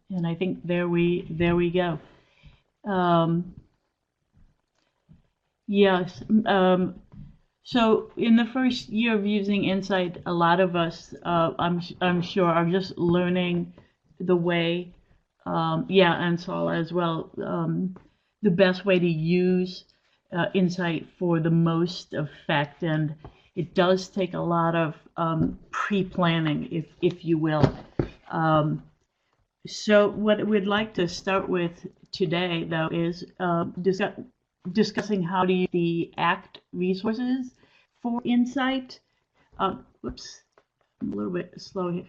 And I think there we go. Um, yes. So in the first year of using Insight, a lot of us, I'm sure, are just learning the way, yeah, and Saul as well, the best way to use Insight for the most effect. And it does take a lot of pre-planning, if you will. Um, so what we'd like to start with today, though, is discussing how to use the ACT resources for Insight. Whoops, I'm a little bit slow here.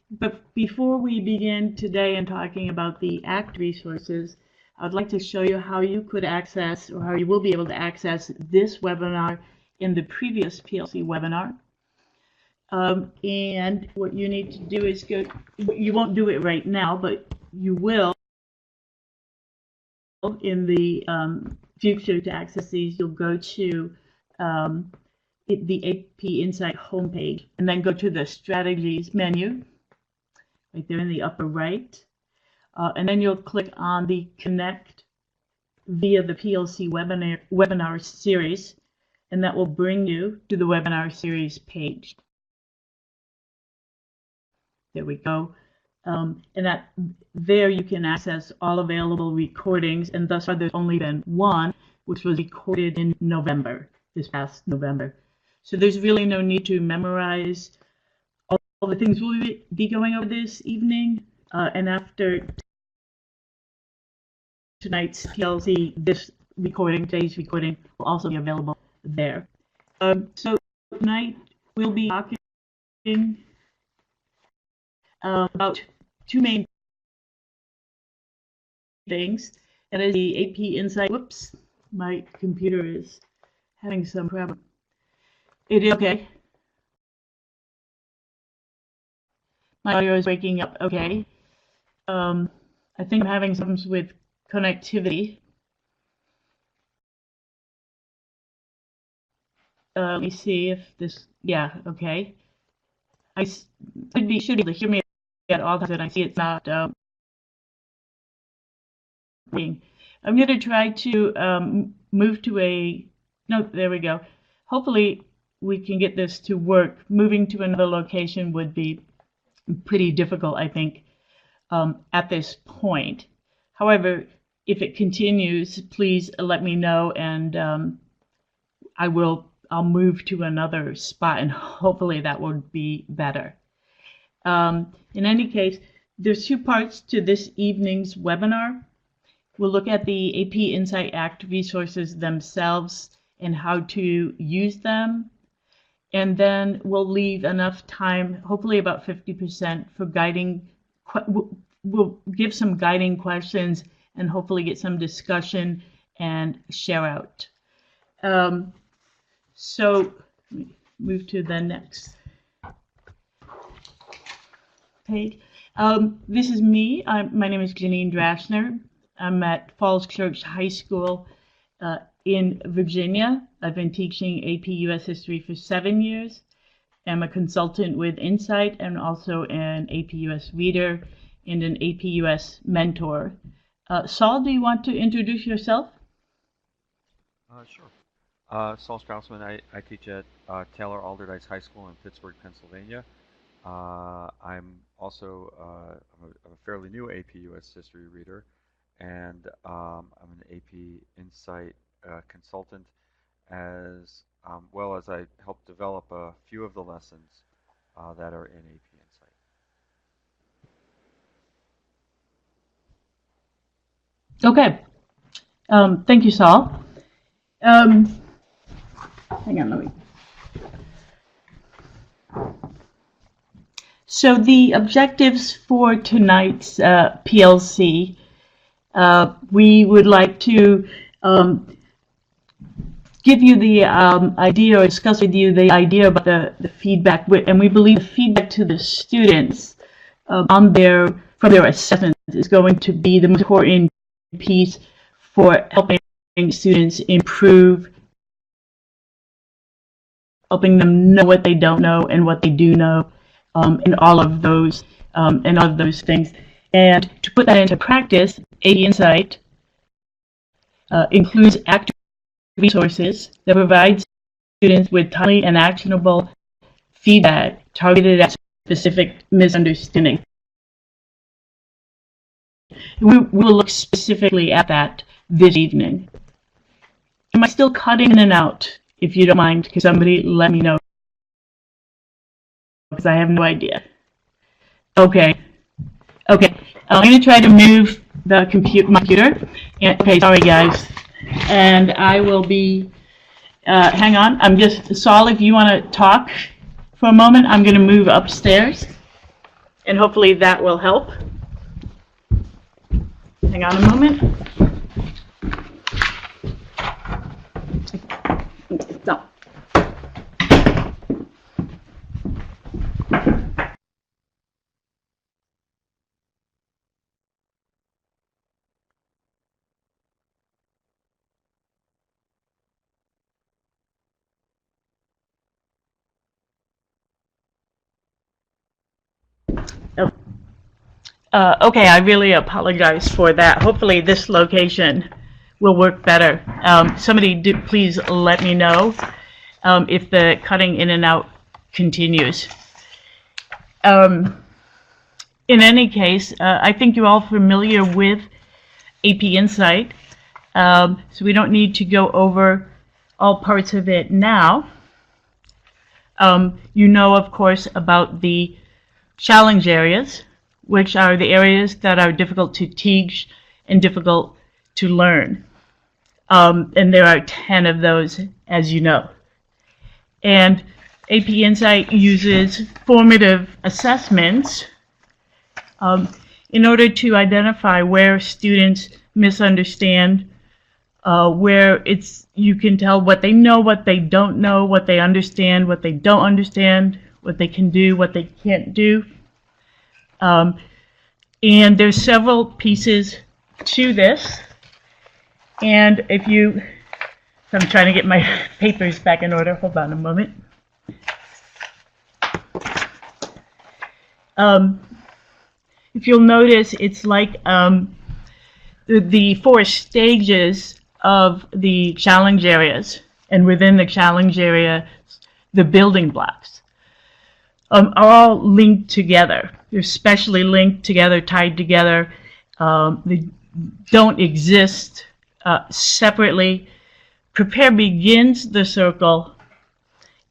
But before we begin today and talking about the ACT resources, I'd like to show you how you could access, or how you will be able to access, this webinar in the previous PLC webinar. And what you need to do is go, you won't do it right now, but you will in the future. To access these, you'll go to the AP Insight homepage, and then go to the Strategies menu, right there in the upper right. And then you'll click on the Connect via the PLC webinar series, and that will bring you to the webinar series page. There we go. And there you can access all available recordings, and thus far there's only been one, which was recorded in November, this past November. So there's really no need to memorize all the things we'll be going over this evening. And after tonight's PLC, today's recording will also be available there. So tonight we'll be talking about two main things, and is the AP Insight. Whoops, my computer is having some problem. It is okay. My audio is breaking up. Okay. I think I'm having problems with connectivity. Let me see if this. Yeah. Okay. I should be able to hear me at all times, and I see it's not. I'm going to try to move to a. No, there we go. Hopefully we can get this to work. Moving to another location would be pretty difficult, I think, at this point. However, if it continues, please let me know, and I'll move to another spot, and hopefully that will be better. In any case, there's two parts to this evening's webinar. We'll look at the AP Insight ACT resources themselves and how to use them. And then we'll leave enough time, hopefully about 50%, for guiding. We'll give some guiding questions and hopefully get some discussion and share out. So let me move to the next page. This is me. My name is Janine Drashner. I'm at Falls Church High School in Virginia. I've been teaching AP US History for 7 years. I'm a consultant with Insight and also an AP US reader and an AP US mentor. Saul, do you want to introduce yourself? Sure. Saul Straussman. I teach at Taylor Alderdice High School in Pittsburgh, Pennsylvania. I'm also I'm a fairly new AP US History reader, and I'm an AP Insight consultant, as well as I help develop a few of the lessons that are in AP Insight. Okay. Thank you, Saul. Hang on, let me. So the objectives for tonight's PLC, we would like to give you the idea, or discuss with you the idea about the feedback, and we believe the feedback to the students from their assessments is going to be the most important piece for helping students improve, helping them know what they don't know and what they do know, and all of those things. And to put that into practice, AP Insight includes active resources that provide students with timely and actionable feedback targeted at specific misunderstanding. We will look specifically at that this evening. Am I still cutting in and out? If you don't mind, can somebody let me know? Because I have no idea. Okay. Okay. I'm going to try to move the computer. Okay, sorry guys. And I will be, hang on, I'm just, Saul, if you want to talk for a moment, I'm going to move upstairs. And hopefully that will help. Hang on a moment. No. Okay, I really apologize for that. Hopefully this location will work better. Somebody please let me know if the cutting in and out continues. In any case, I think you're all familiar with AP Insight, so we don't need to go over all parts of it now. You know, of course, about the challenge areas, which are the areas that are difficult to teach and difficult to learn. And there are 10 of those, as you know. And AP Insight uses formative assessments in order to identify where students misunderstand, where you can tell what they know, what they don't know, what they understand, what they don't understand, what they can do, what they can't do. And there's several pieces to this. And I'm trying to get my papers back in order. Hold on a moment. If you'll notice, it's like the 4 stages of the challenge areas, and within the challenge area, the building blocks are all linked together. They're specially linked together, tied together. They don't exist separately. Prepare begins the circle,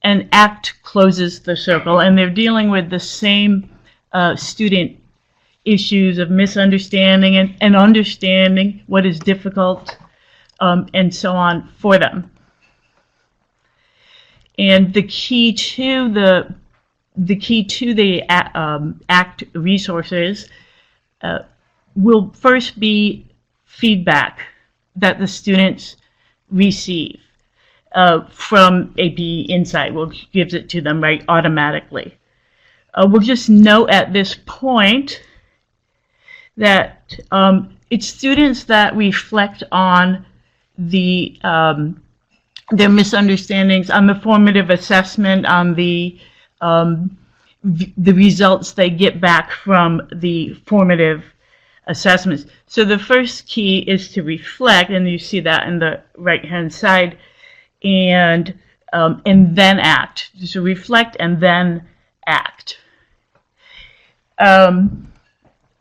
and act closes the circle, and they're dealing with the same student issues of misunderstanding and understanding what is difficult, and so on for them. And the key to the ACT resources will first be feedback that the students receive from AP Insight, which gives it to them right automatically. We'll just note at this point that it's students that reflect on their misunderstandings, on the formative assessment, on the results they get back from the formative assessments. So the first key is to reflect, and you see that in the right-hand side, and then act. So reflect and then act.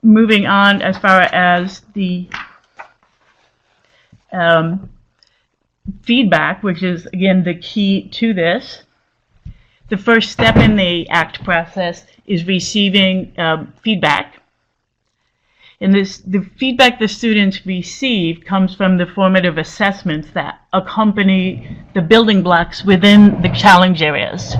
Moving on as far as the feedback, which is again the key to this. The first step in the ACT process is receiving feedback. And the feedback the students receive comes from the formative assessments that accompany the building blocks within the challenge areas,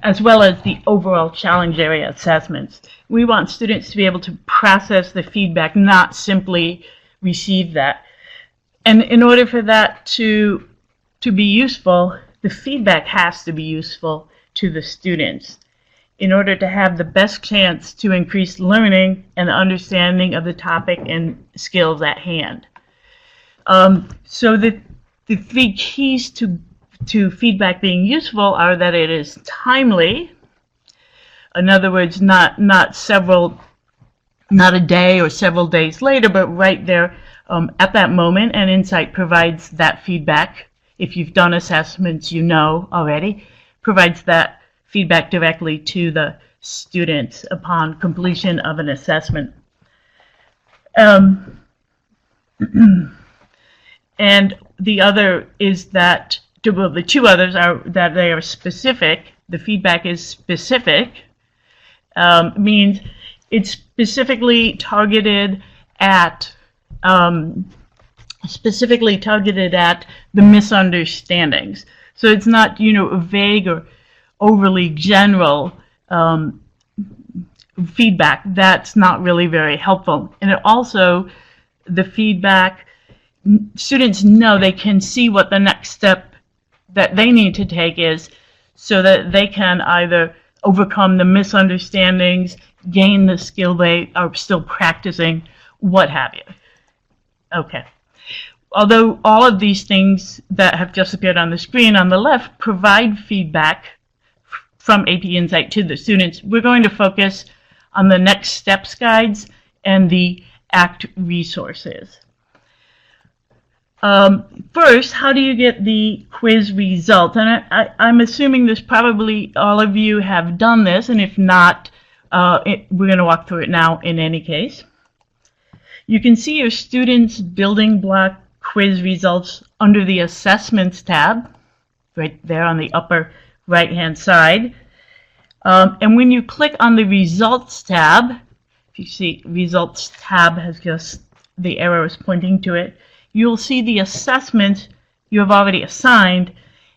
as well as the overall challenge area assessments. We want students to be able to process the feedback, not simply receive that. And in order for that to be useful, the feedback has to be useful to the students in order to have the best chance to increase learning and understanding of the topic and skills at hand. So the 3 keys to feedback being useful are that it is timely. In other words, not several not a day or several days later, but right there at that moment. And Insight provides that feedback. If you've done assessments, you know already, provides that feedback directly to the students upon completion of an assessment. And the other is that, well, the two others are that they are specific. The feedback is specific, means it's specifically targeted at the misunderstandings. So it's not, vague or overly general feedback. That's not really very helpful. And it also, the feedback, students know they can see what the next step that they need to take is, so that they can either overcome the misunderstandings, gain the skill they are still practicing, what have you. Okay. Although all of these things that have just appeared on the screen on the left provide feedback from AP Insight to the students, we're going to focus on the next steps guides and the ACT resources. First, how do you get the quiz result? And I'm assuming this probably all of you have done this, and if not, we're going to walk through it now in any case. You can see your students' building block quiz results under the Assessments tab, right there on the upper right-hand side. And when you click on the Results tab, if you see Results tab has just, the arrow is pointing to it, you'll see the assessment you have already assigned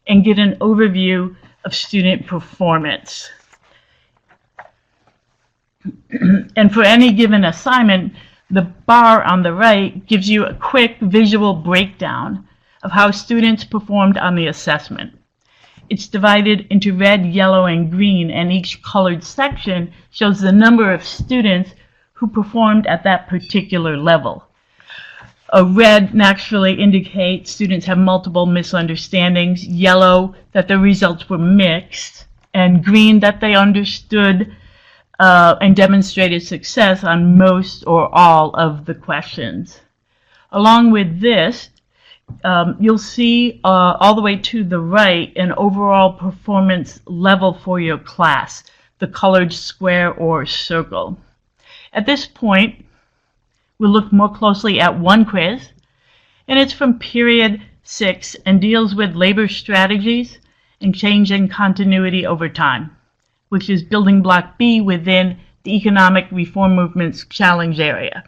and get an overview of student performance. And for any given assignment, the bar on the right gives you a quick visual breakdown of how students performed on the assessment. It's divided into red, yellow, and green, and each colored section shows the number of students who performed at that particular level. Red naturally indicates students have multiple misunderstandings, yellow that the results were mixed, and green that they understood and demonstrated success on most or all of the questions. Along with this, you'll see all the way to the right an overall performance level for your class, the colored square or circle. At this point, we'll look more closely at one quiz, and it's from period 6 and deals with labor strategies and changing continuity over time, which is building block B within the economic reform movement's challenge area.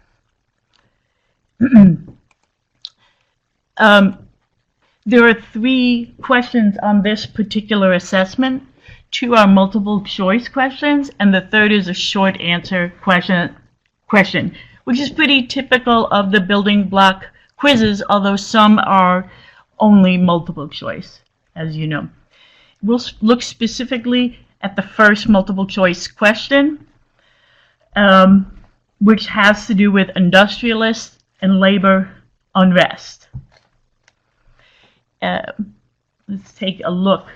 There are 3 questions on this particular assessment. 2 are multiple choice questions, and the third is a short answer question, which is pretty typical of the building block quizzes, although some are only multiple choice, as you know. We'll look specifically at the first multiple choice question, which has to do with industrialists and labor unrest. Let's take a look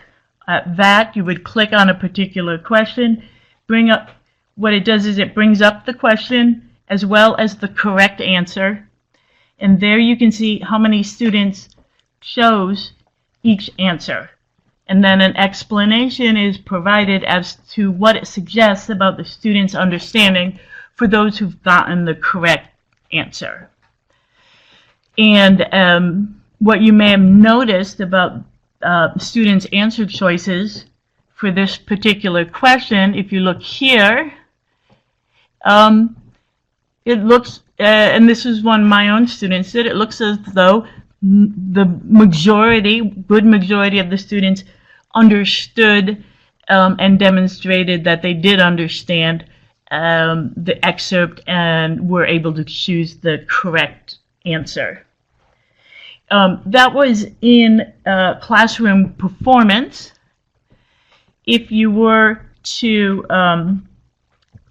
at that. You would click on a particular question, bring up, what it does is it brings up the question as well as the correct answer, and there you can see how many students chose each answer. And then an explanation is provided as to what it suggests about the student's understanding for those who've gotten the correct answer. And what you may have noticed about students' answer choices for this particular question, if you look here, it looks, and this is one my own students did, it looks as though the good majority of the students understood and demonstrated that they did understand the excerpt and were able to choose the correct answer. That was in classroom performance. If you were to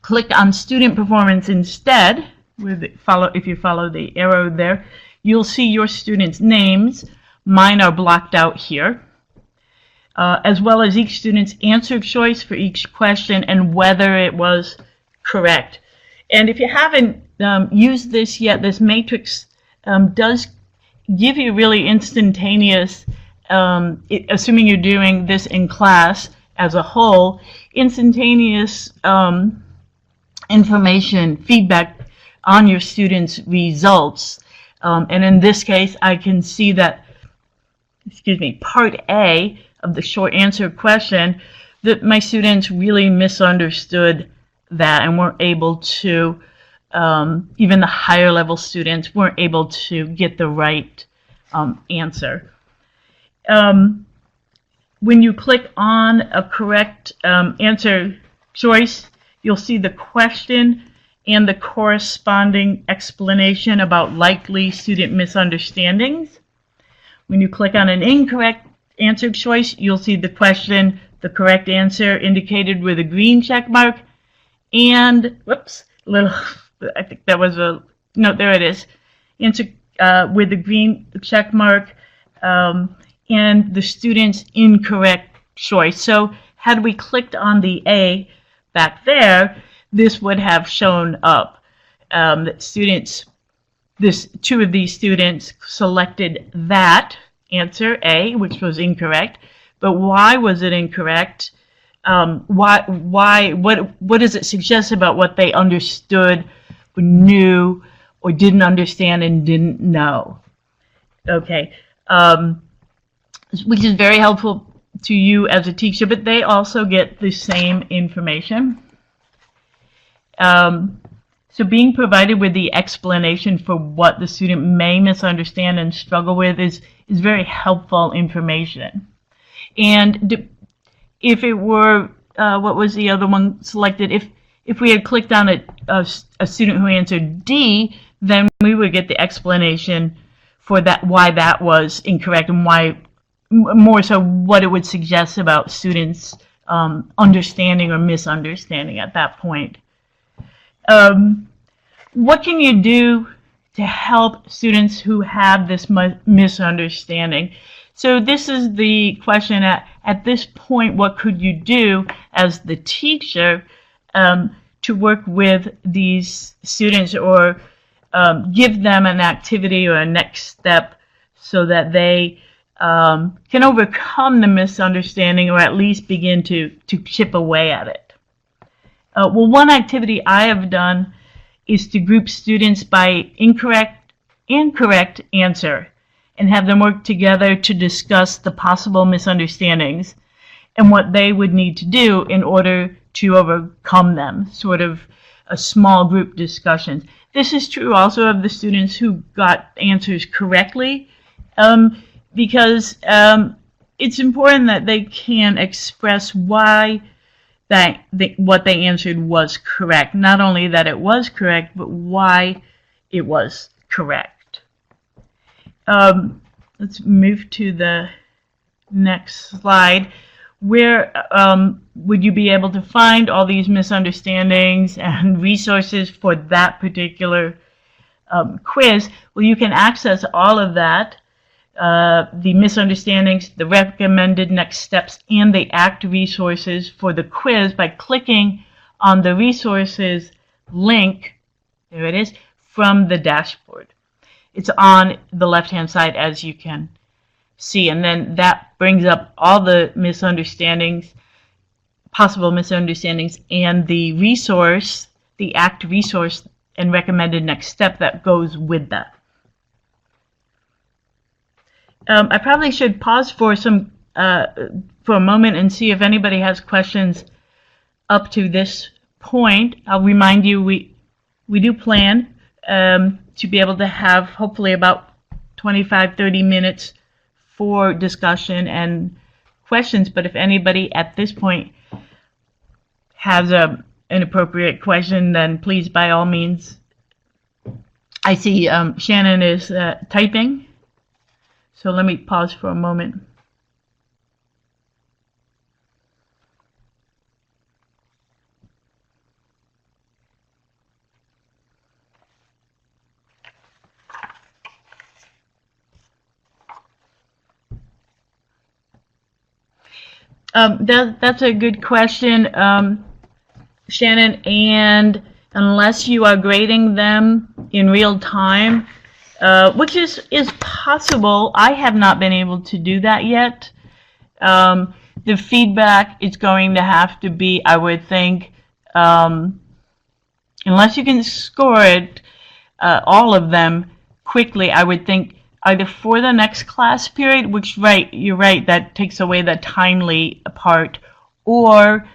click on student performance instead, if you follow the arrow there, you'll see your students' names. Mine are blocked out here, as well as each student's answer choice for each question and whether it was correct. And if you haven't used this yet, this matrix does give you really instantaneous, assuming you're doing this in class as a whole, instantaneous information, feedback on your students' results. And in this case, I can see that, part A of the short answer question, that my students really misunderstood that and weren't able to, even the higher level students weren't able to get the right answer. When you click on a correct answer choice, you'll see the question and the corresponding explanation about likely student misunderstandings. When you click on an incorrect answer choice, you'll see the question, the correct answer indicated with a green check mark, and, whoops, I think that was no, there it is. Answer with the green check mark, and the student's incorrect choice. So had we clicked on the A back there, this would have shown up. That two of these students selected that answer, A, which was incorrect. But why was it incorrect? What does it suggest about what they understood, or knew, or didn't understand and didn't know? Okay, which is very helpful to you as a teacher, but they also get the same information. So being provided with the explanation for what the student may misunderstand and struggle with is very helpful information. And if it were, what was the other one selected? If we had clicked on a student who answered D, then we would get the explanation for that, why that was incorrect, and why, more so what it would suggest about students' understanding or misunderstanding at that point. What can you do to help students who have this misunderstanding? So this is the question at this point, what could you do as the teacher to work with these students, or give them an activity or a next step so that they can overcome the misunderstanding, or at least begin to chip away at it? Well, one activity I have done is to group students by incorrect answer and have them work together to discuss the possible misunderstandings and what they would need to do in order to overcome them, sort of a small group discussions. This is true also of the students who got answers correctly, because it's important that they can express why what they answered was correct. Not only that it was correct, but why it was correct. Let's move to the next slide. Where would you be able to find all these misunderstandings and resources for that particular quiz? Well, you can access all of that, the misunderstandings, the recommended next steps, and the ACT resources for the quiz by clicking on the resources link, there it is, from the dashboard. It's on the left-hand side, as you can see, and then that brings up all the misunderstandings, possible misunderstandings, and the resource, the ACT resource and recommended next step that goes with that. I probably should pause for a moment and see if anybody has questions up to this point. I'll remind you we do plan to be able to have hopefully about 25-30 minutes for discussion and questions, but if anybody at this point has an appropriate question, then please, by all means. I see Shannon is typing, so let me pause for a moment. That's a good question, Shannon, and unless you are grading them in real time, which is possible. I have not been able to do that yet. The feedback is going to have to be, I would think, unless you can score it, all of them quickly, I would think either for the next class period, which, right, you're right, that takes away the timely part, or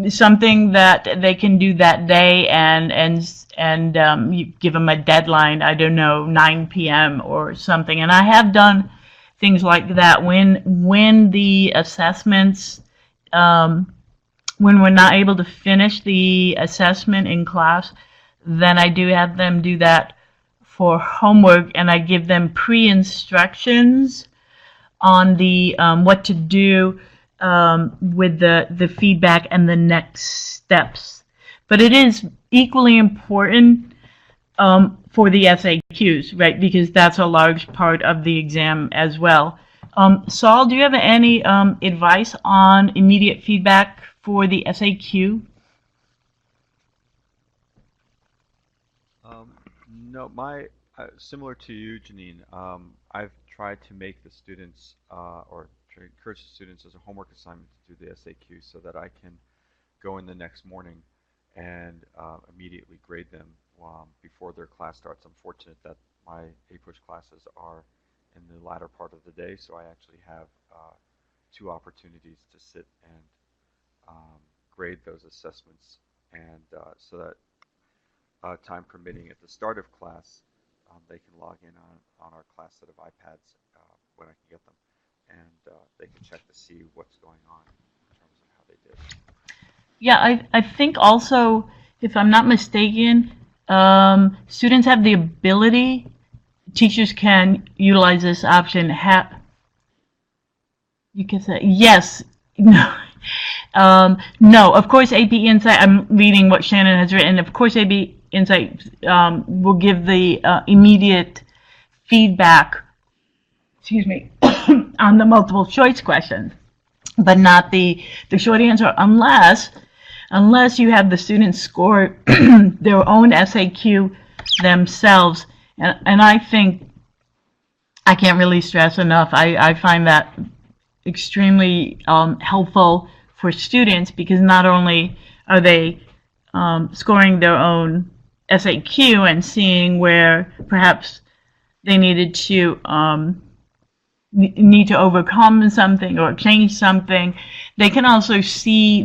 something that they can do that day, and you give them a deadline, I don't know, 9 p.m. or something. And I have done things like that when the assessments, when we're not able to finish the assessment in class, then I do have them do that for homework, and I give them pre-instructions on the what to do with the feedback and the next steps. But it is equally important for the SAQs, right? Because that's a large part of the exam as well. Saul, do you have any advice on immediate feedback for the SAQ? No, similar to you, Janine. I've tried to make the students or try to encourage the students as a homework assignment to do the SAQ so that I can go in the next morning and immediately grade them before their class starts. I'm fortunate that my A-Push classes are in the latter part of the day, so I actually have two opportunities to sit and grade those assessments, and so that time permitting at the start of class, they can log in on our class set of iPads when I can get them, and they can check to see what's going on in terms of how they did. Yeah, I think also, if I'm not mistaken, students have the ability, teachers can utilize this option. You can say, yes, no. No, of course, AP Insight, I'm reading what Shannon has written. Of course, AP Insight will give the immediate feedback, excuse me, on the multiple choice questions, but not the short answer, unless you have the students score their own SAQ themselves. And I think, I can't really stress enough, I find that extremely helpful for students, because not only are they scoring their own SAQ and seeing where perhaps they need to overcome something or change something, they can also see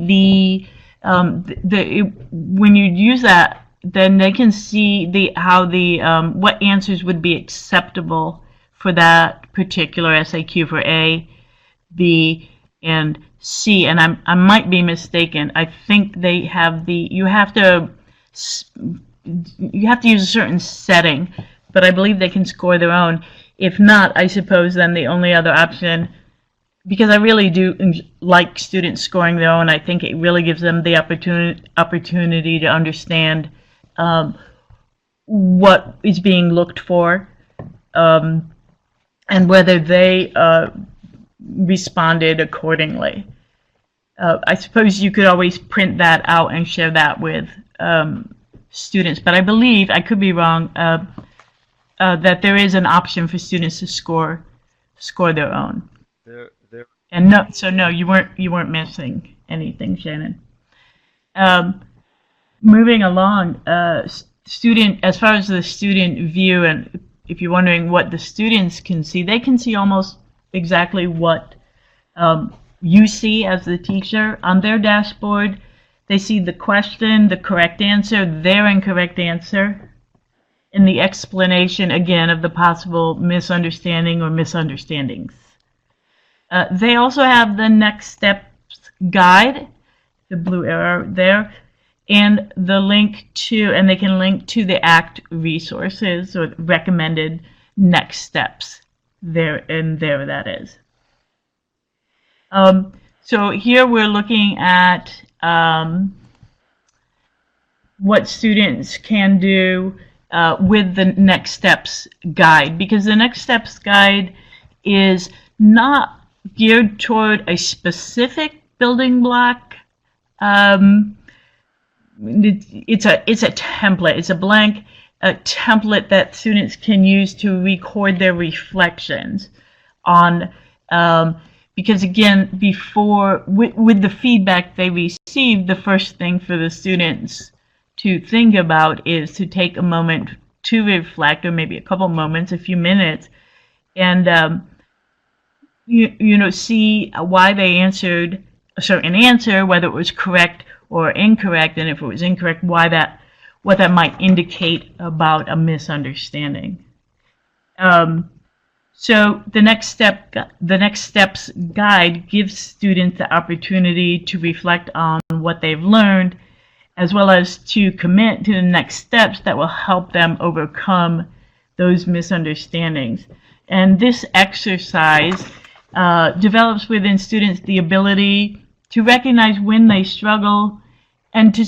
when you use that, then they can see what answers would be acceptable for that particular SAQ for A, B, and C. And I might be mistaken. I think they have you have to use a certain setting, but I believe they can score their own. If not, I suppose then the only other option, because I really do like students scoring their own, I think it really gives them the opportunity to understand what is being looked for, and whether they responded accordingly. I suppose you could always print that out and share that with students, but I believe, I could be wrong, that there is an option for students to score their own. There. And no, you weren't missing anything, Shannon. Moving along, as far as the student view, and if you're wondering what the students can see, they can see almost exactly what you see as the teacher on their dashboard. They see the question, the correct answer, their incorrect answer, and the explanation, again, of the possible misunderstanding or misunderstandings. They also have the next steps guide, the blue arrow there, and the link to, and they can link to the ACT resources or recommended next steps. There that is. So here we're looking at what students can do with the next steps guide, because the next steps guide is not geared toward a specific building block it's a template. It's a blank template that students can use to record their reflections on. Because again, before with the feedback they receive, the first thing for the students to think about is to take a moment to reflect, or maybe a couple moments, a few minutes, and you know, see why they answered a certain answer, whether it was correct or incorrect, and if it was incorrect, what that might indicate about a misunderstanding. So the next steps guide gives students the opportunity to reflect on what they've learned, as well as to commit to the next steps that will help them overcome those misunderstandings. And this exercise develops within students the ability to recognize when they struggle and to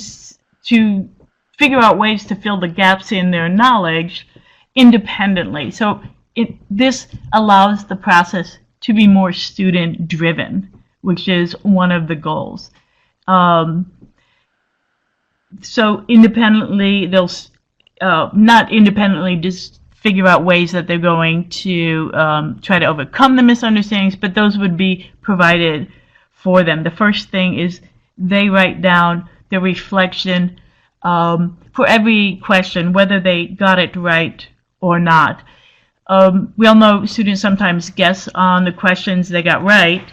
figure out ways to fill the gaps in their knowledge independently. So this allows the process to be more student driven, which is one of the goals. So independently, they'll not independently just figure out ways that they're going to try to overcome the misunderstandings, but those would be provided for them. The first thing is they write down their reflection for every question, whether they got it right or not. We all know students sometimes guess on the questions they got right,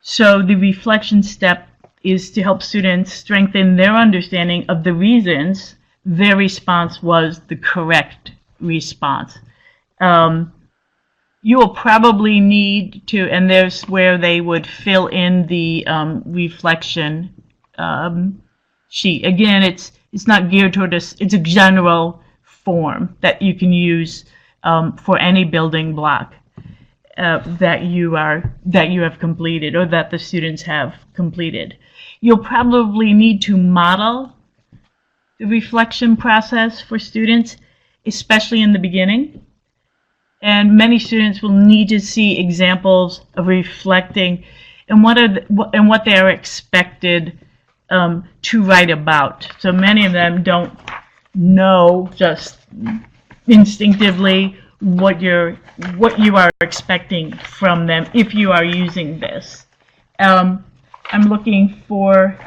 so the reflection step is to help students strengthen their understanding of the reasons their response was the correct response. You will probably need to, and there's where they would fill in the reflection sheet. Again, it's not geared toward us. It's a general form that you can use for any building block that you have completed, or that the students have completed. You'll probably need to model the reflection process for students, especially in the beginning. And many students will need to see examples of reflecting and what they are expected to write about. So many of them don't know just instinctively what you are expecting from them if you are using this. I'm looking for,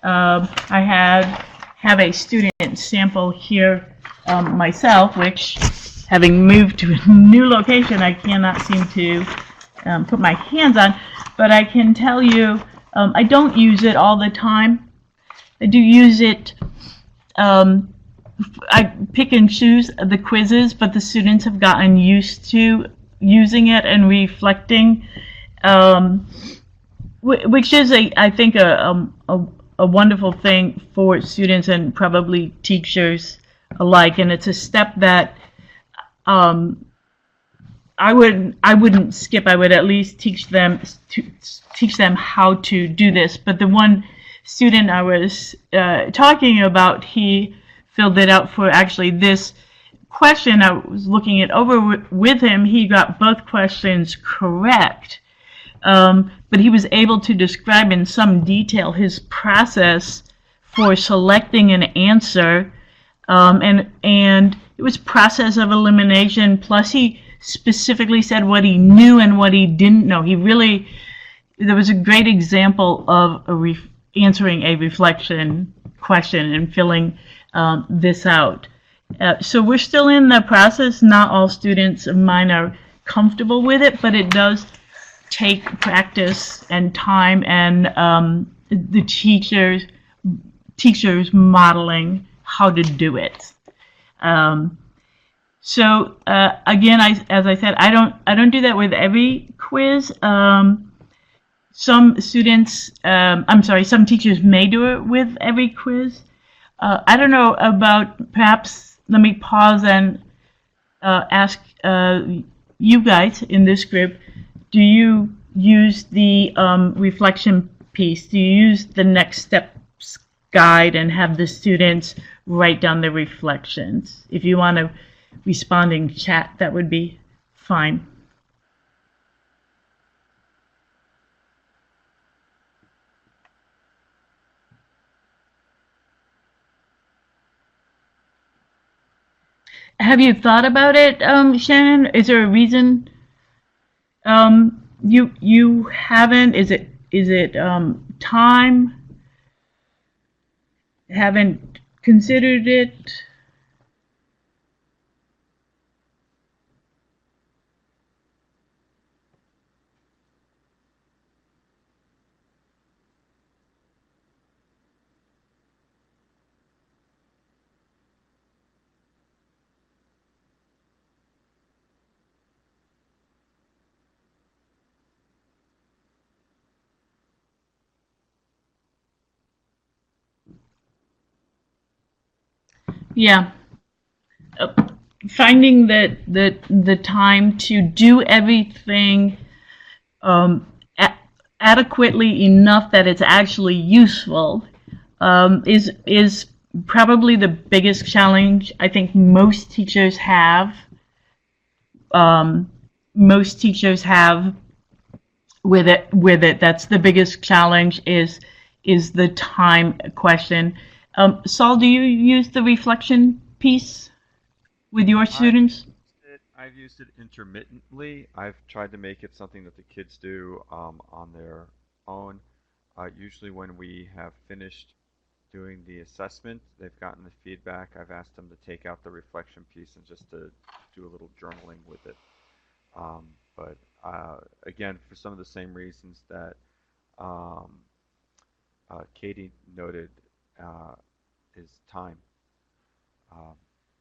I have a student sample here myself, which, having moved to a new location, I cannot seem to put my hands on, but I can tell you I don't use it all the time. I do use it, I pick and choose the quizzes, but the students have gotten used to using it and reflecting, which is, I think, a wonderful thing for students and probably teachers alike. And it's a step that I wouldn't skip. I would at least teach them how to do this. But the one student I was talking about, he filled it out for actually this question. I was looking it over with him. He got both questions correct, but he was able to describe in some detail his process for selecting an answer, and it was process of elimination. Plus, he specifically said what he knew and what he didn't know. There was a great example of answering a reflection question and filling this out. So we're still in the process. Not all students of mine are comfortable with it, but it does take practice and time, and the teachers modeling how to do it. So again, as I said, I don't do that with every quiz. Some students, some teachers may do it with every quiz. I don't know about, perhaps let me pause and ask you guys in this group, do you use the reflection piece? Do you use the next steps guide and have the students write down their reflections? If you want to respond in chat, that would be fine. Have you thought about it, Shannon? Is there a reason you haven't? Is it time? Haven't considered it? Yeah. Uh, Finding that the time to do everything um, a- adequately enough that it's actually useful is probably the biggest challenge I think most teachers have. Um, Most teachers have with it. With it, that's the biggest challenge is the time question. Saul, do you use the reflection piece with your students? I've used it intermittently. I've tried to make it something that the kids do on their own. Usually when we have finished doing the assessment, they've gotten the feedback. I've asked them to take out the reflection piece and just to do a little journaling with it. Um, but again, for some of the same reasons that um, Katie noted, uh, is time. Um,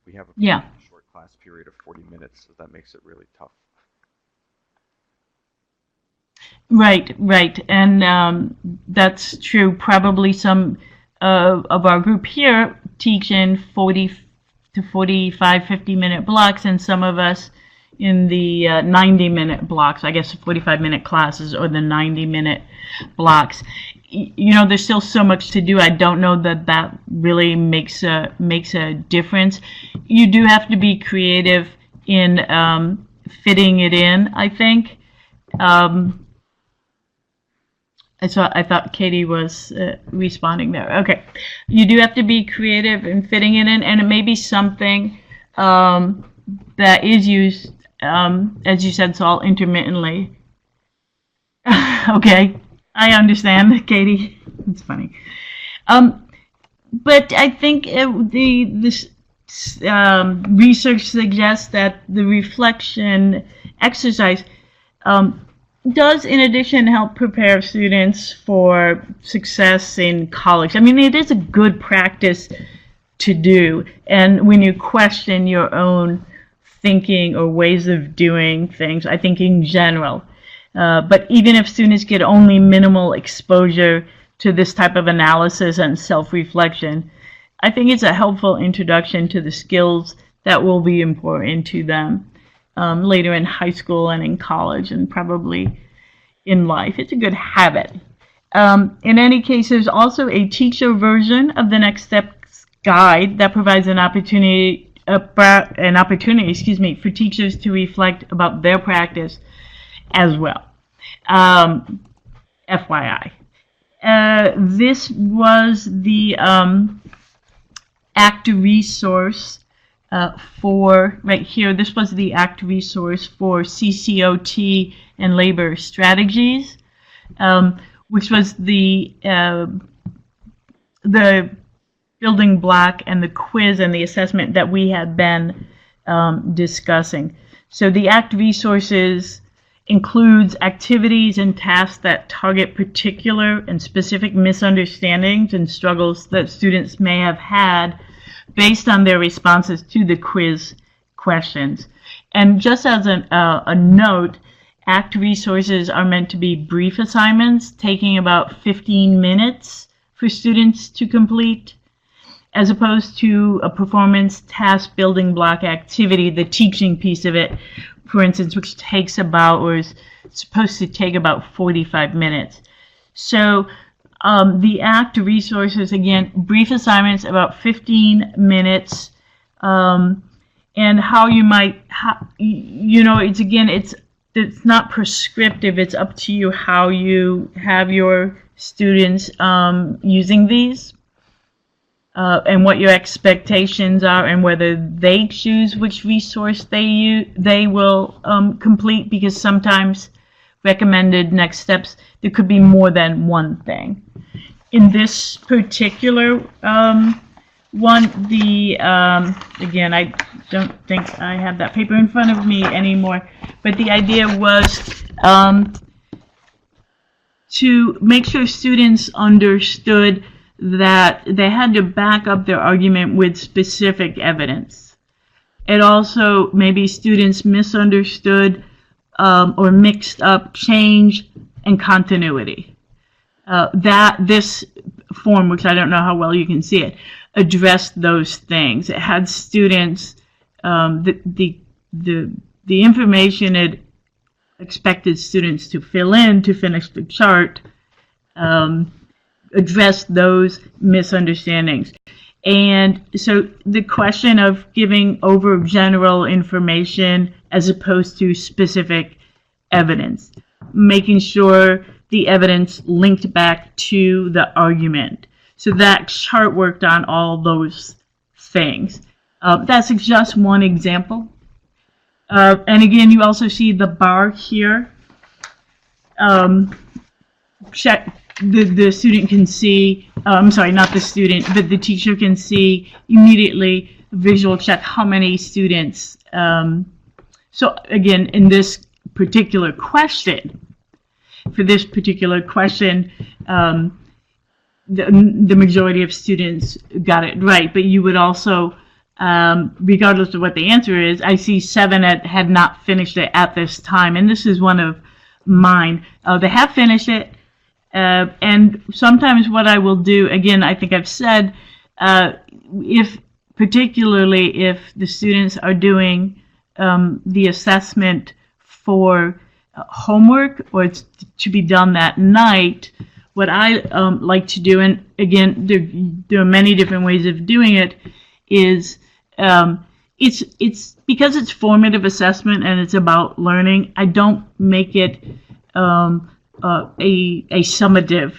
we have a Yeah. pretty short class period of 40 minutes, so that makes it really tough. Right, right. And that's true. Probably some of our group here teach in 40 to 45, 50-minute blocks, and some of us in the 90-minute blocks. I guess the 45-minute classes or the 90-minute blocks. You know, there's still so much to do. I don't know that that really makes a difference. You do have to be creative in fitting it in, I think. Um, I thought Katie was responding there. Okay. You do have to be creative in fitting it in, and it may be something that is used, as you said, Saul, intermittently. Okay. I understand, Katie. It's funny. Um, but I think the this research suggests that the reflection exercise um, does, in addition, help prepare students for success in college. I mean, it is a good practice to do. And when you question your own thinking or ways of doing things, I think in general. But even if students get only minimal exposure to this type of analysis and self-reflection, I think it's a helpful introduction to the skills that will be important to them later in high school and in college and probably in life. It's a good habit. In any case, there's also a teacher version of the Next Steps guide that provides an opportunity, for teachers to reflect about their practice as well. Um, FYI. This was the ACT resource right here. This was the ACT resource for CCOT and labor strategies, which was the building block and the quiz and the assessment that we had been discussing. So the ACT resources includes activities and tasks that target particular and specific misunderstandings and struggles that students may have had based on their responses to the quiz questions. And just as a note, ACT resources are meant to be brief assignments, taking about 15 minutes for students to complete, as opposed to a performance task building block activity, the teaching piece of it, for instance, which takes about, or is supposed to take about 45 minutes. So the ACT resources, again, brief assignments, about 15 minutes, and how you might, it's not prescriptive. It's up to you how you have your students using these. and what your expectations are, and whether they choose which resource they will complete, because sometimes recommended next steps, there could be more than one thing. In this particular one, again, I don't think I have that paper in front of me anymore, but the idea was to make sure students understood that they had to back up their argument with specific evidence. It also, maybe students misunderstood or mixed up change and continuity. This form, which I don't know how well you can see it, addressed those things. It had students, the information it expected students to fill in to finish the chart, address those misunderstandings. And so the question of giving over general information as opposed to specific evidence, making sure the evidence linked back to the argument. So that chart worked on all those things. That's just one example. And again, you also see the bar here. Check. The student can see, I'm sorry, not the student, but the teacher can see immediately, visual check how many students. So again, in this particular question, the majority of students got it right, but you would also, regardless of what the answer is, I see 7 that had not finished it at this time, and this is one of mine. They have finished it. And sometimes what I will do, again, I think I've said, particularly if the students are doing the assessment for homework or it's to be done that night, what I like to do, and again, there are many different ways of doing it, is it's because it's formative assessment and it's about learning. I don't make it a summative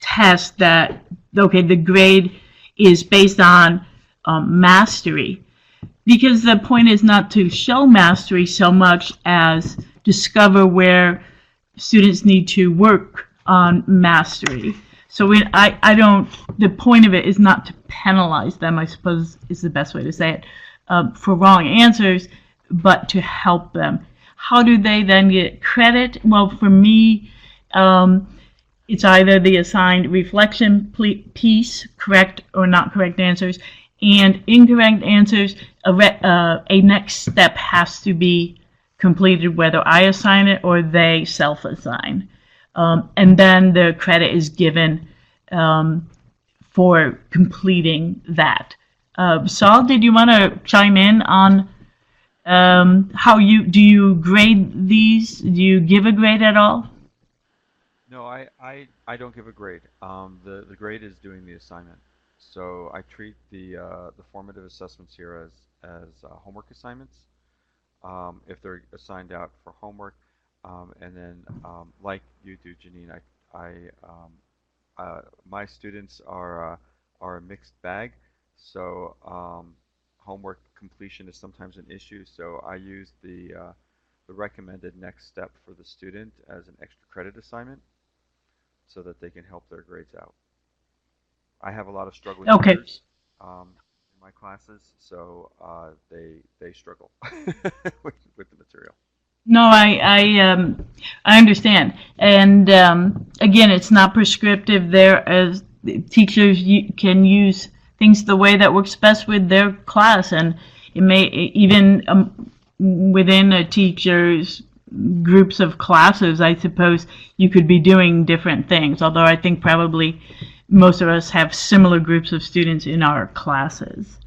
test that, okay, the grade is based on mastery, because the point is not to show mastery so much as discover where students need to work on mastery. So the point of it is not to penalize them, I suppose is the best way to say it, for wrong answers, but to help them. How do they then get credit? Well, for me, it's either the assigned reflection piece, correct or not correct answers, and incorrect answers, a next step has to be completed, whether I assign it or they self-assign. And then the credit is given for completing that. Saul, did you want to chime in on do you grade these? Do you give a grade at all? No, I don't give a grade. The grade is doing the assignment. So I treat the formative assessments here as homework assignments. If they're assigned out for homework, and then like you do, Janine, my students are a mixed bag. So homework completion is sometimes an issue. So I use the recommended next step for the student as an extra credit assignment, so that they can help their grades out. I have a lot of struggling learners in my classes, so they struggle with the material. No, I understand, and again, it's not prescriptive. There, as teachers can use things the way that works best with their class, and it may even within a teacher's groups of classes, I suppose you could be doing different things, although I think probably most of us have similar groups of students in our classes,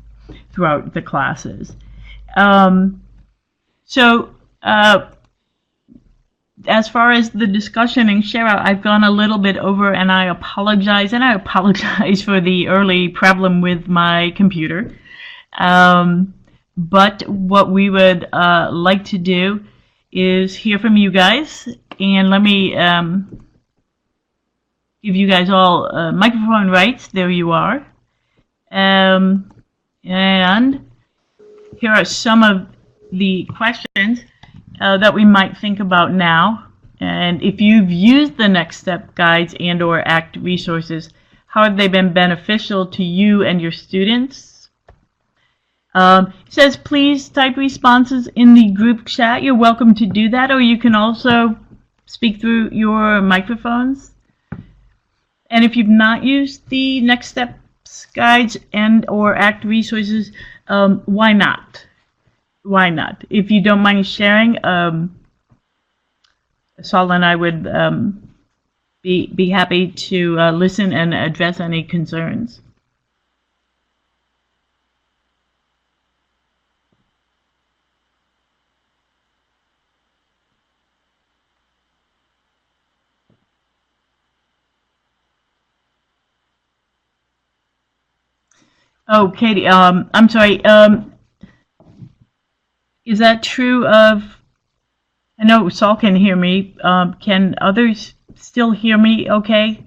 throughout the classes. As far as the discussion and share out, I've gone a little bit over, and I apologize for the early problem with my computer. But what we would like to do is hear from you guys, and let me give you guys all microphone rights. There you are. And here are some of the questions that we might think about now. And if you've used the Next Step guides and/or ACT resources, how have they been beneficial to you and your students? It says, please type responses in the group chat. You're welcome to do that, or you can also speak through your microphones. And if you've not used the Next Steps guides and/or ACT resources, why not? Why not? If you don't mind sharing, Saul and I would be happy to listen and address any concerns. Oh, Katie, I'm sorry. Is that true of, I know Saul can hear me. Can others still hear me okay?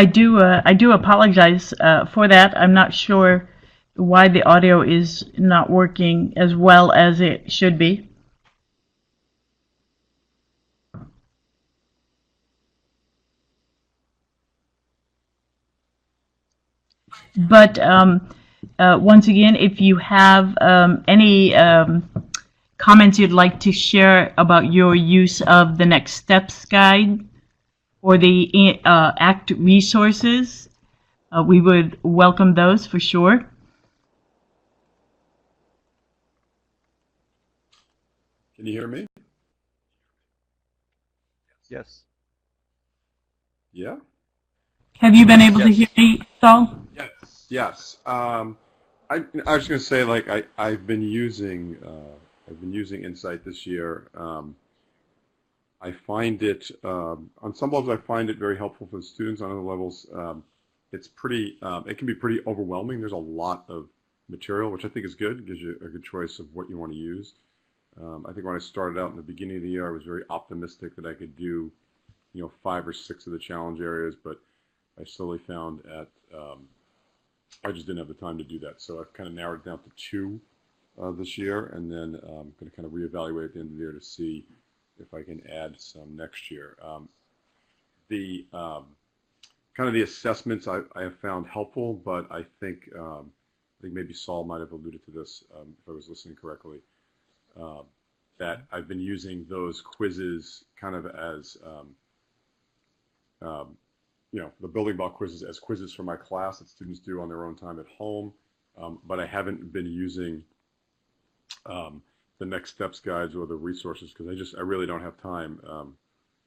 I do apologize for that. I'm not sure why the audio is not working as well as it should be. But once again, if you have any comments you'd like to share about your use of the Next Steps guide or the ACT resources, we would welcome those for sure. Can you hear me? Yes. Yeah? Have you been able to hear me, Saul? Yes. Yes. I was going to say, like, I've been using Insight this year. I find it on some levels I find it very helpful for the students. On other levels, it's pretty. It can be pretty overwhelming. There's a lot of material, which I think is good. It gives you a good choice of what you want to use. I think when I started out in the beginning of the year, I was very optimistic that I could do, 5 or 6 of the challenge areas, but I slowly found I just didn't have the time to do that. So I've kind of narrowed it down to 2 this year, and then I'm going to kind of reevaluate at the end of the year to see if I can add some next year. The kind of the assessments I have found helpful, but I think maybe Saul might have alluded to this if I was listening correctly. That I've been using those quizzes kind of as the building block quizzes as quizzes for my class that students do on their own time at home, but I haven't been using the Next Steps guides or the resources because I really don't have time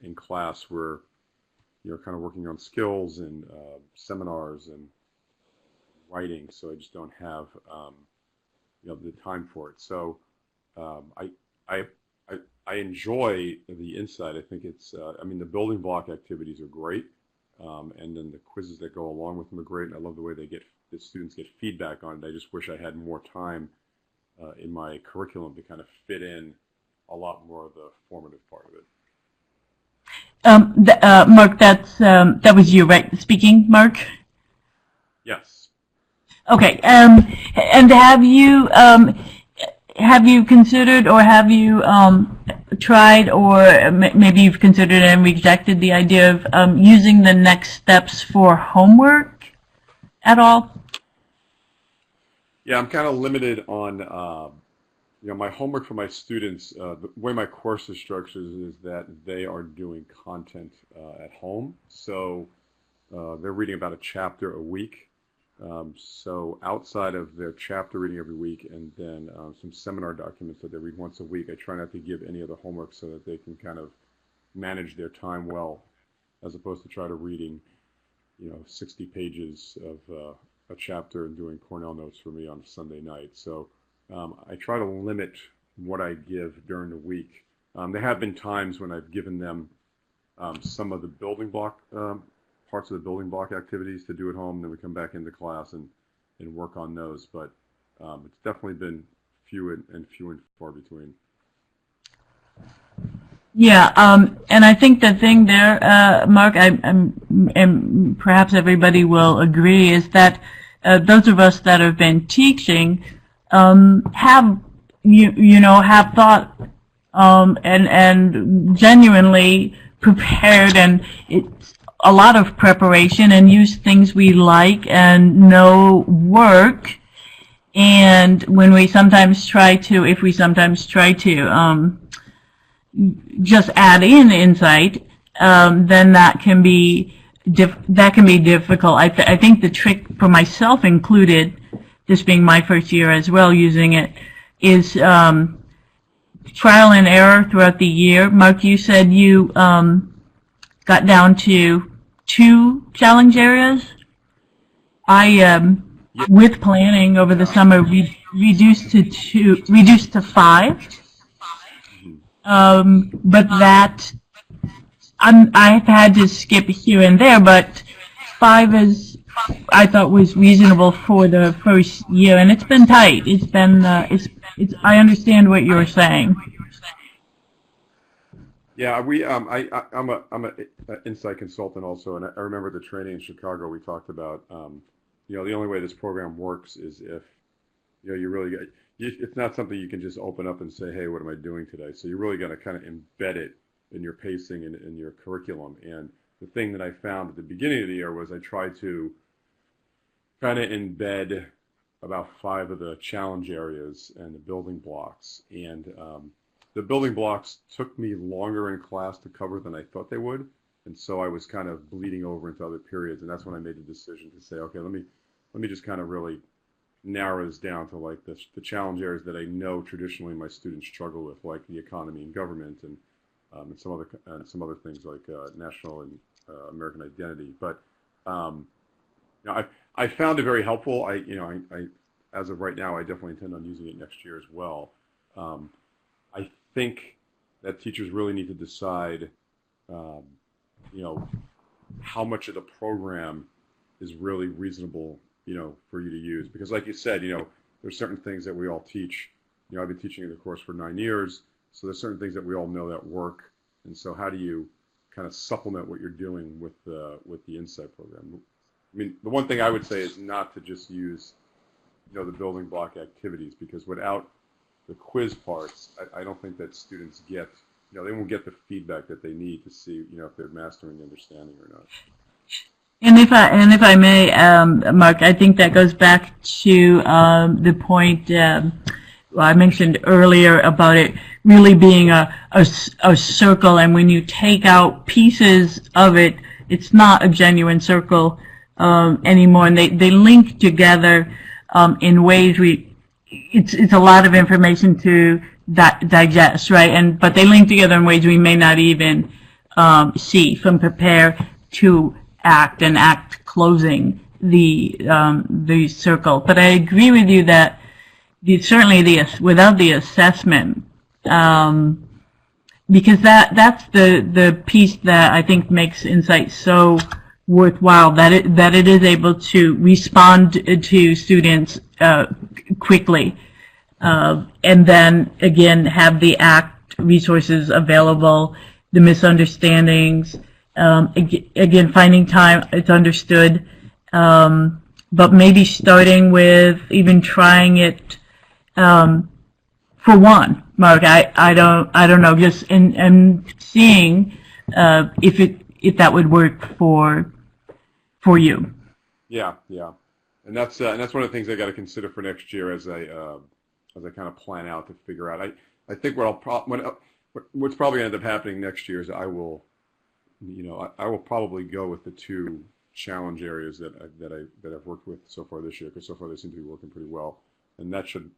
in class. We're kind of working on skills and seminars and writing, so I just don't have the time for it. So I enjoy the Insight. I think it's the building block activities are great. And then the quizzes that go along with them are great. And I love the way the students get feedback on it. I just wish I had more time in my curriculum to kind of fit in a lot more of the formative part of it. Mark, that was you, right? Speaking, Mark? Yes. Okay. And have you considered or have you tried or maybe you've considered and rejected the idea of using the Next Steps for homework at all? Yeah, I'm kind of limited on my homework for my students. The way my course is structured is that they are doing content at home. So they're reading about a chapter a week. So outside of their chapter reading every week and then some seminar documents that they read once a week, I try not to give any other homework so that they can kind of manage their time well. as opposed to try to reading 60 pages of a chapter and doing Cornell notes for me on a Sunday night. So I try to limit what I give during the week. There have been times when I've given them some of the building block parts of the building block activities to do at home. Then we come back into class and work on those. But it's definitely been few and far between. Yeah, and I think the thing there, Mark, and perhaps everybody will agree, is that those of us that have been teaching have have thought and genuinely prepared, and it's a lot of preparation, and use things we like and know work. And when we sometimes try to, if we sometimes try to just add in insight, then that can be difficult. I think the trick for myself included, this being my first year as well using it, is trial and error throughout the year. Mark, you said you got down to 2 challenge areas. With planning over the summer, we reduced to 5. But that I've had to skip here and there, but 5 is, I thought, was reasonable for the first year, and it's been tight. It's been I understand what you're saying. Yeah, I'm an insight consultant also, and I remember the training in Chicago. We talked about the only way this program works is if you really get. It's not something you can just open up and say, hey, what am I doing today? So you really got to kind of embed it in your pacing and in your curriculum. And the thing that I found at the beginning of the year was I tried to kind of embed about 5 of the challenge areas and the building blocks. And the building blocks took me longer in class to cover than I thought they would. And so I was kind of bleeding over into other periods. And that's when I made the decision to say, okay, let me just kind of really narrows down to like the challenge areas that I know traditionally my students struggle with, like the economy and government, and some other things like national and American identity. But I found it very helpful. I as of right now, I definitely intend on using it next year as well. I think that teachers really need to decide, how much of the program is really reasonable for you to use. Because like you said, there's certain things that we all teach. I've been teaching the course for 9 years, so there's certain things that we all know that work. And so how do you kind of supplement what you're doing with the Insight program? I mean, the one thing I would say is not to just use, the building block activities, because without the quiz parts, I don't think that students get, they won't get the feedback that they need to see, if they're mastering the understanding or not. And if I may, Mark, I think that goes back to the point I mentioned earlier about it really being a circle, and when you take out pieces of it, it's not a genuine circle anymore, and they link together in ways it's a lot of information to digest, right? But they link together in ways we may not even see, from prepare to act, and act closing the circle. But I agree with you that certainly without the assessment, because that's the piece that I think makes Insight so worthwhile, that it is able to respond to students quickly, and then again have the ACT resources available, the misunderstandings. Again, finding time, it's understood, but maybe starting with even trying it for one, Mark. I don't know, just and seeing if that would work for you. Yeah, and that's one of the things I got to consider for next year as I kind of plan out to figure out. I think what's probably going to end up happening next year is I will probably go with the 2 challenge areas that I've worked with so far this year, because so far they seem to be working pretty well, and that should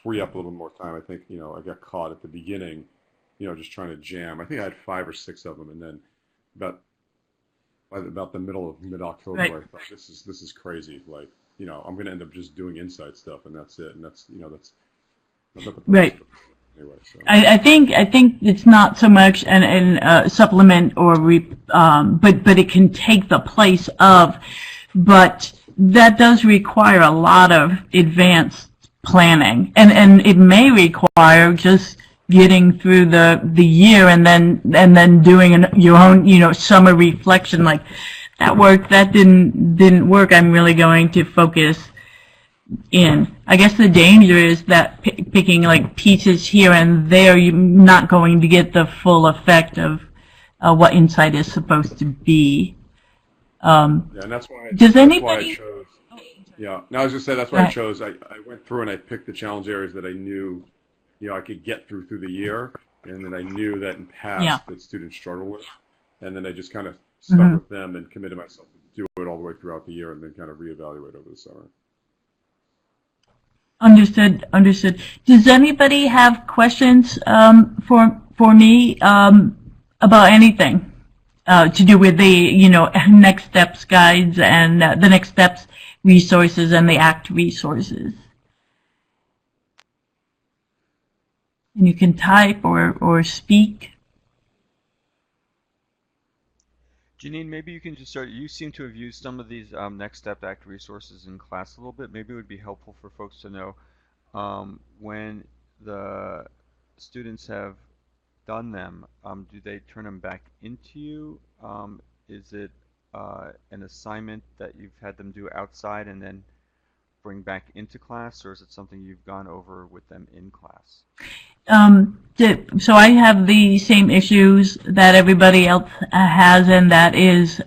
free up a little more time. I think I got caught at the beginning, just trying to jam. I think I had 5 or 6 of them, and then about by about the middle of mid-October, Right. I thought this is crazy. Like, I'm going to end up just doing Insight stuff, and that's it. And that's not the purpose Right. of it anyway. So I think it's not so much an supplement or but it can take the place of, but that does require a lot of advanced planning, and it may require just getting through the year and then doing your own summer reflection, like that worked, that didn't work, I'm really going to focus in. I guess the danger is that picking like pieces here and there, you're not going to get the full effect of what insight is supposed to be. yeah, and that's why Does that's why I anybody? chose. Yeah, no, I was just say that's why I Right. chose. I went through and I picked the challenge areas that I knew, I could get through the year, and then I knew that in Yeah. past that students struggle with, and then I just kind of stuck Hmm. with them and committed myself to do it all the way throughout the year, and then kind of reevaluate over the summer. Understood. Understood. Does anybody have questions for me about anything to do with the next steps guides and the next steps resources and the ACT resources? And you can type or speak. Janine, maybe you can just start. You seem to have used some of these Next Step Act resources in class a little bit. Maybe it would be helpful for folks to know when the students have done them, do they turn them back into you? Is it an assignment that you've had them do outside and then bring back into class, or is it something you've gone over with them in class? So I have the same issues that everybody else has, and that is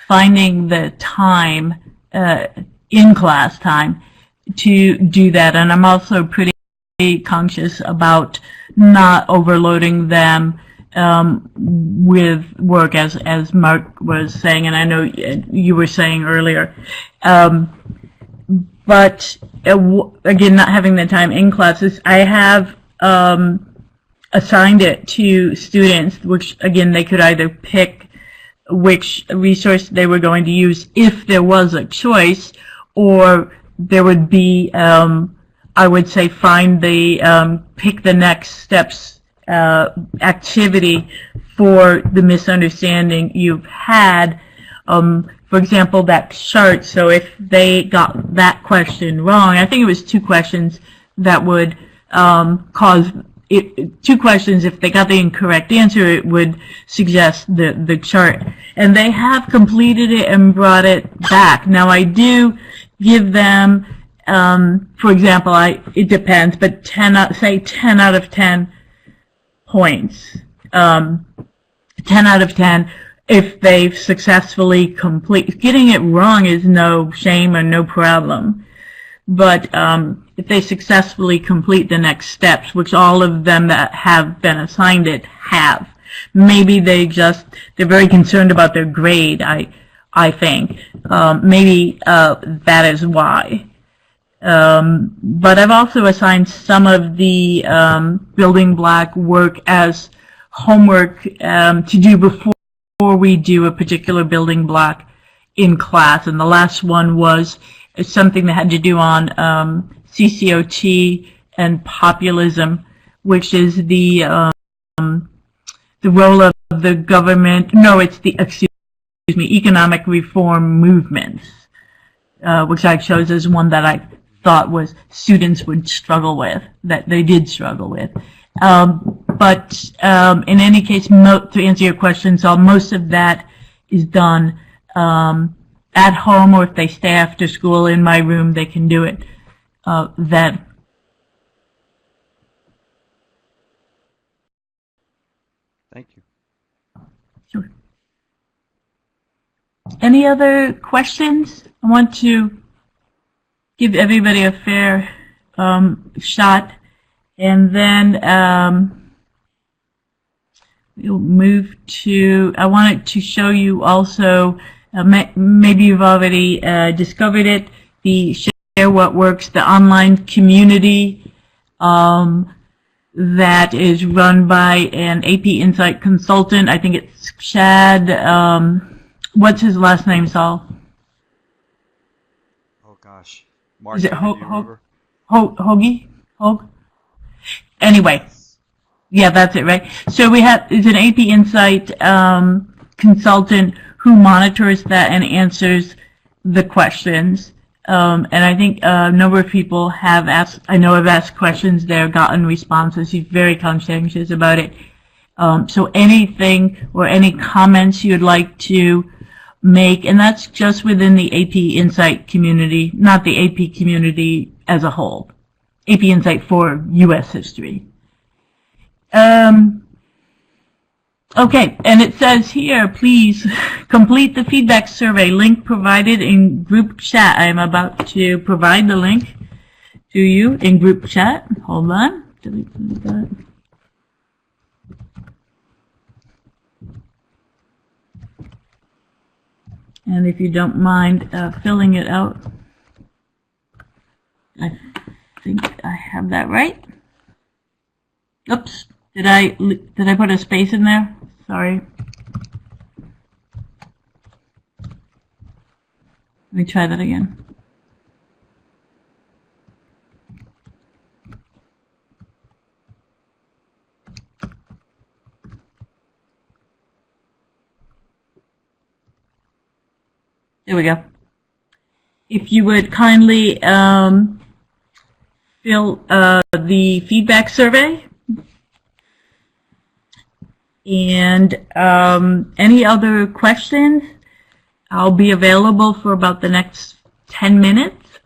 finding the time in class time to do that. And I'm also pretty conscious about not overloading them with work, as Mark was saying, and I know you were saying earlier. But again, not having the time in classes, I have assigned it to students, which again they could either pick which resource they were going to use if there was a choice, or there would be, I would say, find the pick the next steps activity for the misunderstanding you've had. For example, that chart, so if they got that question wrong, I think it was two questions that would cause it, two questions, if they got the incorrect answer, it would suggest the chart. And they have completed it and brought it back. Now, I do give them, for example, it depends, but say 10 out of 10 points. 10 out of 10 if they've successfully complete. Getting it wrong is no shame or no problem. But if they successfully complete the next steps, which all of them that have been assigned it have, maybe they're very concerned about their grade, I think. Maybe that is why. But I've also assigned some of the building block work as homework to do before we do a particular building block in class. And the last one was something that had to do on CCOT and populism, which is the role of the government. No, it's economic reform movements, which I chose as one that I thought was students would struggle with, that they did struggle with. But in any case, to answer your question, so most of that is done at home, or if they stay after school in my room, they can do it then. Thank you. Sure. Any other questions? I want to give everybody a fair shot, and then we'll move to, I wanted to show you also, maybe you've already discovered it, the Share What Works, the online community that is run by an AP Insight consultant. I think it's Chad, What's his last name, Saul? Oh gosh, Is it Martina, do you remember? Hoagie? Hogue? Anyway, Yes. yeah, that's it, right? So we have is an AP Insight consultant who monitors that and answers the questions. And I think a number of people have asked. I know I've asked questions there, gotten responses. He's very conscientious about it. So anything or any comments you'd like to make, and that's just within the AP Insight community, not the AP community as a whole. AP Insight for U.S. history. Okay, and it says here, please complete the feedback survey link provided in group chat. I am about to provide the link to you in group chat. Hold on. Delete that. And if you don't mind filling it out, I think I have that right. Oops, did I put a space in there? Sorry. Let me try that again. There we go. If you would kindly fill the feedback survey and any other questions, I'll be available for about the next 10 minutes.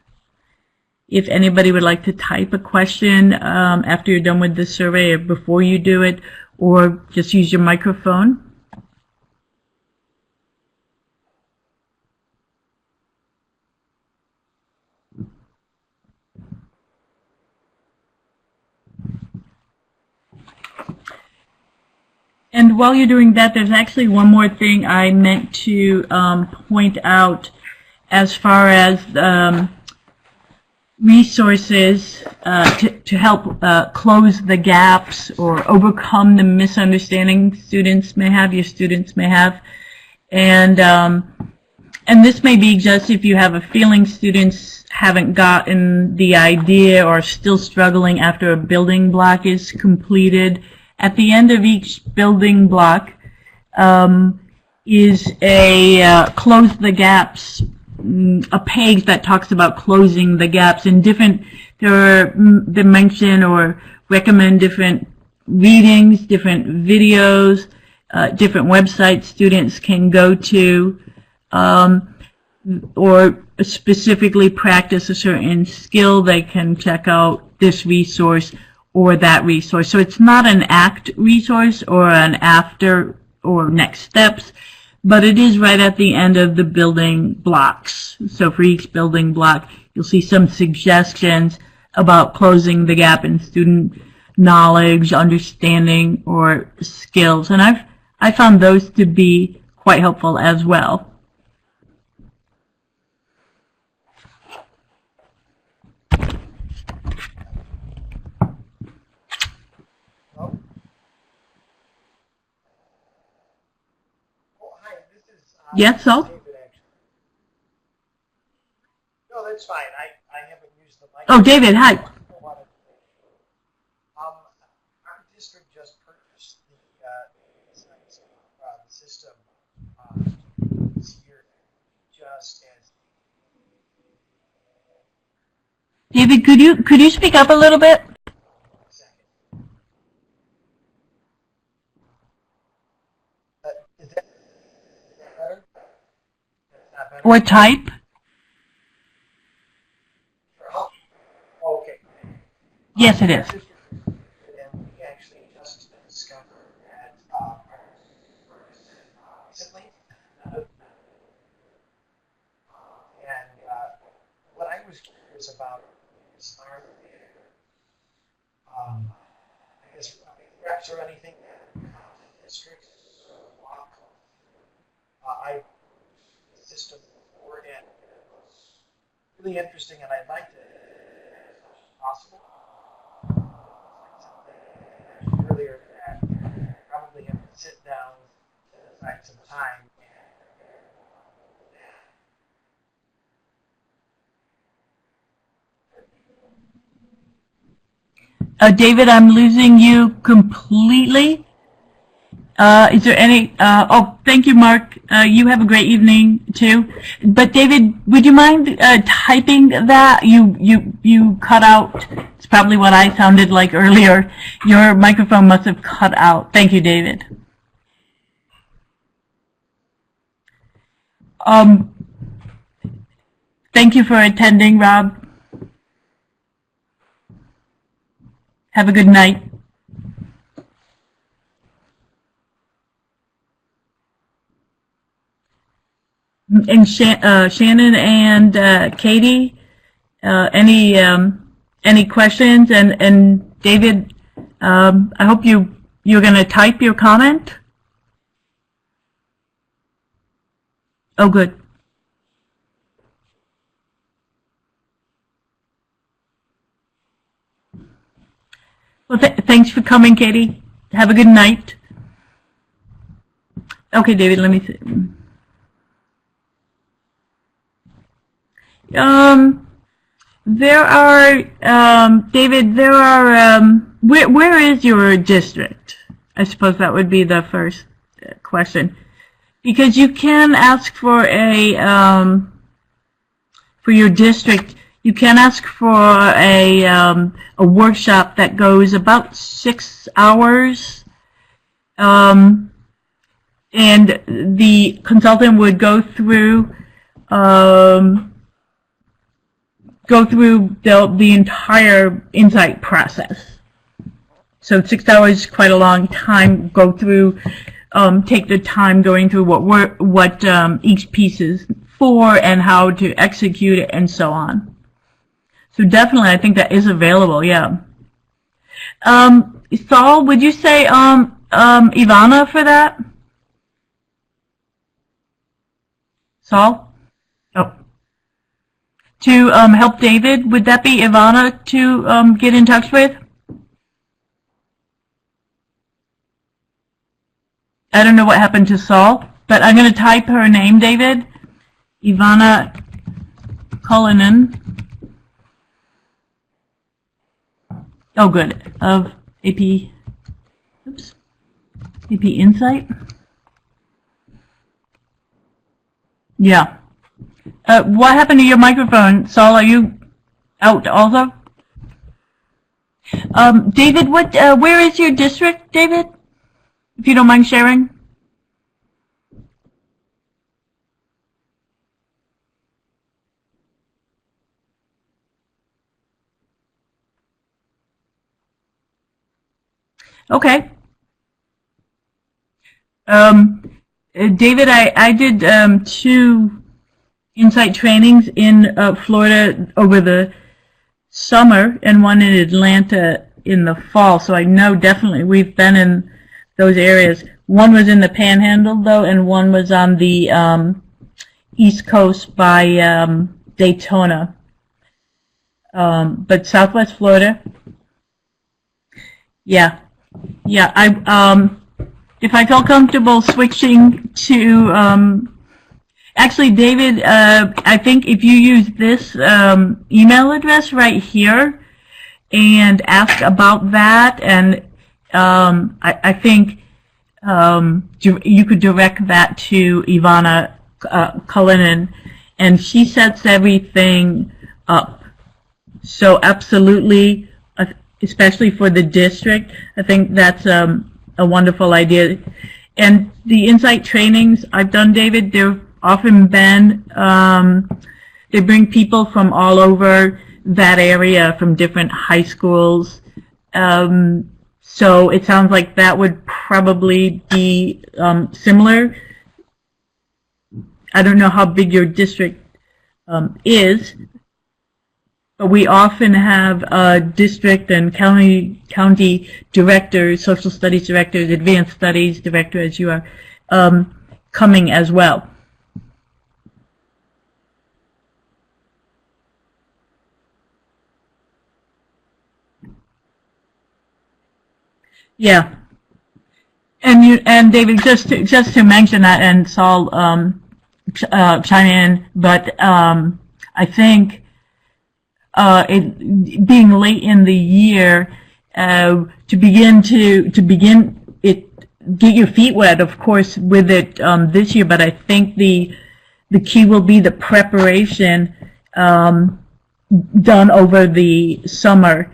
If anybody would like to type a question after you're done with the survey or before you do it, or just use your microphone. And while you're doing that, there's actually one more thing I meant to point out as far as resources to help close the gaps or overcome the misunderstanding students may have, your students may have. And this may be just if you have a feeling students haven't gotten the idea or still struggling after a building block is completed. At the end of each building block is a close the gaps, a page that talks about closing the gaps. And they mention or recommend different readings, different videos, different websites students can go to, or specifically practice a certain skill. They can check out this resource or that resource. So it's not an ACT resource or an after or next steps, but it is right at the end of the building blocks. So for each building block, you'll see some suggestions about closing the gap in student knowledge, understanding, or skills. And I found those to be quite helpful as well. Yes, so? No, that's fine. I haven't used the mic. Oh, David, hi. Our district just purchased the system this year, just as. David, could you speak up a little bit? Is that better? Not better? Or type? Oh, okay. Yes, it is. And we actually just discovered that recently, and what I was curious about is our I guess reps or anything districts I the system before, and it was really interesting, and I'd like to as much as possible. Like something I mentioned earlier that probably have to sit down, set aside some time, and David, I'm losing you completely. Is there any, oh, thank you, Mark. You have a great evening, too. But David, would you mind typing that? You cut out. It's probably what I sounded like earlier. Your microphone must have cut out. Thank you, David. Thank you for attending, Rob. Have a good night. And Shannon and Katie, any questions? And David, I hope you're going to type your comment. Oh, good. Well, thanks for coming, Katie. Have a good night. Okay, David, let me see. There are, David, there are, where is your district? I suppose that would be the first question. Because you can ask for for your district, you can ask for a workshop that goes about 6 hours. And the consultant would go through the entire insight process. So 6 hours is quite a long time. Go through, take the time going through what each piece is for and how to execute it and so on. So definitely, I think that is available. Yeah. Saul, would you say Ivana for that? Saul? Oh. To help David, would that be Ivana to get in touch with? I don't know what happened to Saul, but I'm going to type her name, David. Ivana Cullinan. Oh, good. Of AP, oops, AP Insight. Yeah. What happened to your microphone? Saul, are you out also? David, where is your district, David? If you don't mind sharing. Okay. David, I did 2 insight trainings in Florida over the summer and one in Atlanta in the fall. So I know definitely we've been in those areas. One was in the Panhandle, though, and one was on the East Coast by Daytona. But Southwest Florida, yeah. Yeah, if I felt comfortable switching to, actually, David, I think if you use this email address right here and ask about that, and I think you could direct that to Ivana Cullinan, and she sets everything up. So absolutely, especially for the district, I think that's a wonderful idea. And the insight trainings I've done, David, they've often been, they bring people from all over that area, from different high schools. So it sounds like that would probably be similar. I don't know how big your district is, but we often have district and county directors, social studies directors, advanced studies director, as you are, coming as well. Yeah, and David, just to mention that, and Saul chime in, but I think it being late in the year, to begin it, get your feet wet, of course, with it this year. But I think the key will be the preparation done over the summer.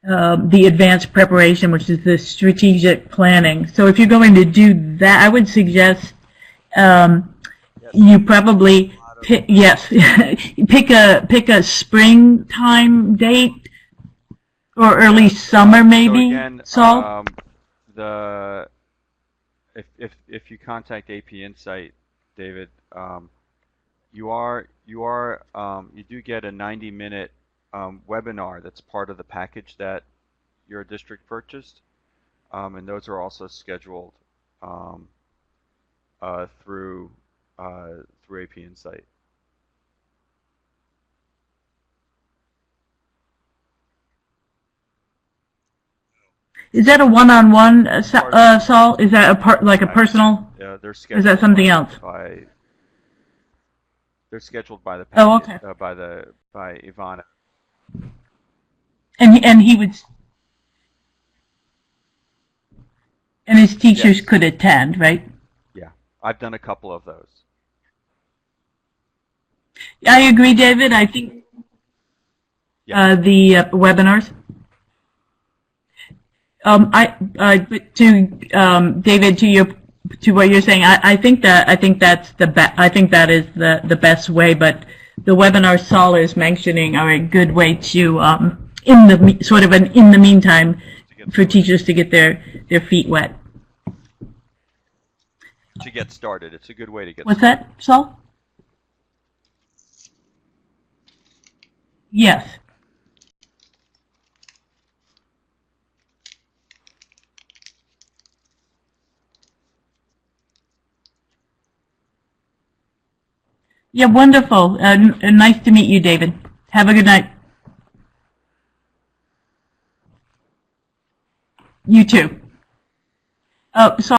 The advanced preparation, which is the strategic planning. So if you're going to do that, I would suggest you probably pick, yes, pick a springtime date or early summer, maybe. So again, Saul? If you contact AP Insight, David, you do get a 90-minute webinar that's part of the package that your district purchased, and those are also scheduled through AP Insight. Is that a one-on-one, Saul? Is that like a personal? Yeah, they're scheduled. Is that something else? They're scheduled by the package, oh, okay. By Ivana. And he would, and his teachers could attend, right? Yeah, I've done a couple of those. I agree, David. I think the webinars. But to David, to what you're saying, I think that's I think that is the best way. But the webinars Saul is mentioning are a good way to in the meantime for teachers to get their feet wet. To get started, it's a good way to get. What's that, Saul? Yes. Yeah, wonderful. Nice to meet you, David. Have a good night. You too. Oh, sorry.